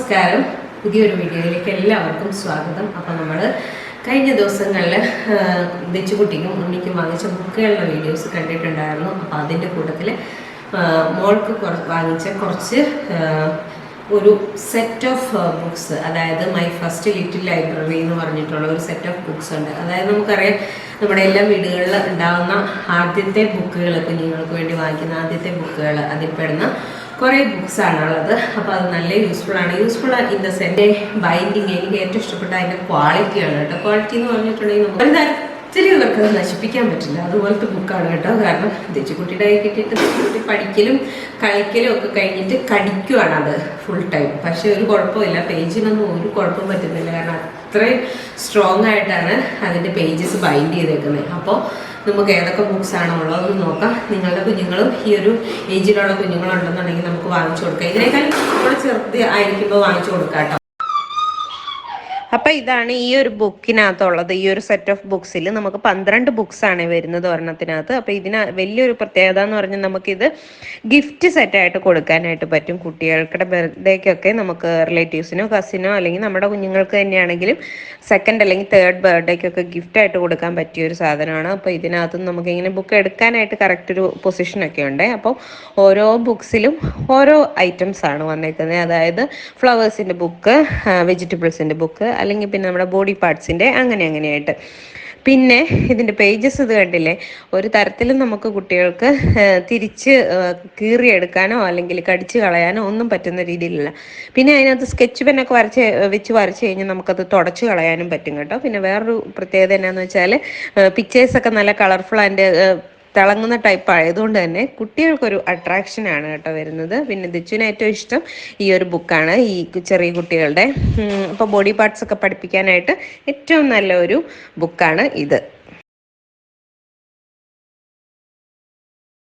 നമസ്കാരം. പുതിയൊരു വീഡിയോയിലേക്ക് എല്ലാവർക്കും സ്വാഗതം. അപ്പോൾ നമ്മൾ കഴിഞ്ഞ ദിവസങ്ങളിൽ ദച്ചുകുട്ടിക്കും ഉണ്ണിക്കും വാങ്ങിച്ച ബുക്കുകളുടെ വീഡിയോസ് കണ്ടിട്ടുണ്ടായിരുന്നു. അപ്പോൾ അതിൻ്റെ കൂട്ടത്തിൽ മോൾക്ക് വാങ്ങിച്ച കുറച്ച് ഒരു സെറ്റ് ഓഫ് ബുക്സ്, അതായത് മൈ ഫസ്റ്റ് ലിറ്റിൽ ലൈബ്രറി എന്ന് പറഞ്ഞിട്ടുള്ള ഒരു സെറ്റ് ഓഫ് ബുക്സ് ഉണ്ട്. അതായത് നമുക്കറിയാം, നമ്മുടെ എല്ലാ വീടുകളിൽ ഉണ്ടാകുന്ന ആദ്യത്തെ ബുക്കുകൾ, കുഞ്ഞുങ്ങൾക്ക് വേണ്ടി വാങ്ങിക്കുന്ന ആദ്യത്തെ ബുക്കുകൾ, അതിൽ പെടുന്ന കുറേ ബുക്സ് ആണുള്ളത്. അപ്പോൾ അത് നല്ല useful in the sense binding എനിക്ക് ഏറ്റവും ഇഷ്ടപ്പെട്ട അതിൻ്റെ ക്വാളിറ്റിയാണ് കേട്ടോ. ക്വാളിറ്റി എന്ന് പറഞ്ഞിട്ടുണ്ടെങ്കിൽ നമുക്ക് ഒത്തിരി പേർക്ക് അത് നശിപ്പിക്കാൻ പറ്റില്ല, അതുപോലത്തെ ബുക്കാണ് കേട്ടോ. കാരണം ദച്ചുകുട്ടിയുടെ കൈ കിട്ടിയിട്ട് ദച്ചുകുട്ടി പഠിക്കലും കളിക്കലും ഒക്കെ കഴിഞ്ഞിട്ട് കടിക്കുവാണ് അത് ഫുൾ ടൈം. പക്ഷെ ഒരു കുഴപ്പമില്ല, പേജിനൊന്നും ഒരു കുഴപ്പം പറ്റുന്നില്ല. കാരണം അത്രയും സ്ട്രോങ് ആയിട്ടാണ് അതിൻ്റെ പേജസ് ബൈൻഡ് ചെയ്തേക്കുന്നത്. അപ്പോൾ നമുക്ക് ഏതൊക്കെ ബുക്സ് ആണോ ഉള്ളതെന്ന് നോക്കാം. നിങ്ങളുടെ കുഞ്ഞുങ്ങളും ഈ ഒരു ഏജിലുള്ള കുഞ്ഞുങ്ങളുണ്ടെന്നുണ്ടെങ്കിൽ നമുക്ക് വാങ്ങിച്ചു കൊടുക്കാം. ഇതിനേക്കാൾ നമ്മൾ ചെറുത് ആയിരിക്കുമ്പോൾ വാങ്ങിച്ചു കൊടുക്കാം കേട്ടോ. അപ്പം ഇതാണ് ഈ ഒരു ബുക്കിനകത്തുള്ളത്. ഈ ഒരു സെറ്റ് ഓഫ് ബുക്സിൽ നമുക്ക് 12 ബുക്സ് ആണ് വരുന്നത് ഒരെണ്ണത്തിനകത്ത്. അപ്പം വലിയൊരു പ്രത്യേകത എന്ന് പറഞ്ഞാൽ നമുക്കിത് ഗിഫ്റ്റ് സെറ്റായിട്ട് കൊടുക്കാനായിട്ട് പറ്റും. കുട്ടികൾക്കുടെ ബർത്ത്ഡേക്കൊക്കെ നമുക്ക് റിലേറ്റീവ്സിനോ കസിനോ അല്ലെങ്കിൽ നമ്മുടെ കുഞ്ഞുങ്ങൾക്ക് തന്നെയാണെങ്കിലും സെക്കൻഡ് അല്ലെങ്കിൽ തേർഡ് ബർത്ത്ഡേക്കൊക്കെ ഗിഫ്റ്റായിട്ട് കൊടുക്കാൻ പറ്റിയ ഒരു സാധനമാണ്. അപ്പോൾ ഇതിനകത്ത് നമുക്കിങ്ങനെ ബുക്ക് എടുക്കാനായിട്ട് കറക്റ്റ് ഒരു പൊസിഷനൊക്കെ ഉണ്ട്. അപ്പോൾ ഓരോ ബുക്സിലും ഓരോ ഐറ്റംസ് ആണ് വന്നേക്കുന്നത്. അതായത് ഫ്ലവേഴ്സിൻ്റെ ബുക്ക്, വെജിറ്റബിൾസിൻ്റെ ബുക്ക്, അല്ലെങ്കിൽ പിന്നെ നമ്മുടെ ബോഡി പാർട്സിൻ്റെ അങ്ങനെയായിട്ട്. പിന്നെ ഇതിൻ്റെ പേജസ് ഇത് കണ്ടില്ലേ, ഒരു തരത്തിലും നമുക്ക് കുട്ടികൾക്ക് തിരിച്ച് കീറിയെടുക്കാനോ അല്ലെങ്കിൽ കടിച്ചു കളയാനോ ഒന്നും പറ്റുന്ന രീതിയിലല്ല. പിന്നെ അതിനകത്ത് സ്കെച്ച് പെന്നൊക്കെ വരച്ച് കഴിഞ്ഞാൽ നമുക്കത് തുടച്ച് കളയാനും പറ്റും കേട്ടോ. പിന്നെ വേറൊരു പ്രത്യേകത എന്നാന്ന് വെച്ചാൽ പിക്ചേഴ്സൊക്കെ നല്ല കളർഫുൾ ആൻഡ് തിളങ്ങുന്ന ടൈപ്പ് ആയതുകൊണ്ട് തന്നെ കുട്ടികൾക്കൊരു അട്രാക്ഷനാണ് കേട്ടോ വരുന്നത്. പിന്നെ ദച്ചുവിന് ഏറ്റവും ഇഷ്ടം ഈ ഒരു ബുക്കാണ്, ഈ ചെറിയ കുട്ടികളുടെ. അപ്പോൾ ബോഡി പാർട്സ് ഒക്കെ പഠിപ്പിക്കാനായിട്ട് ഏറ്റവും നല്ല ഒരു ബുക്കാണ് ഇത്.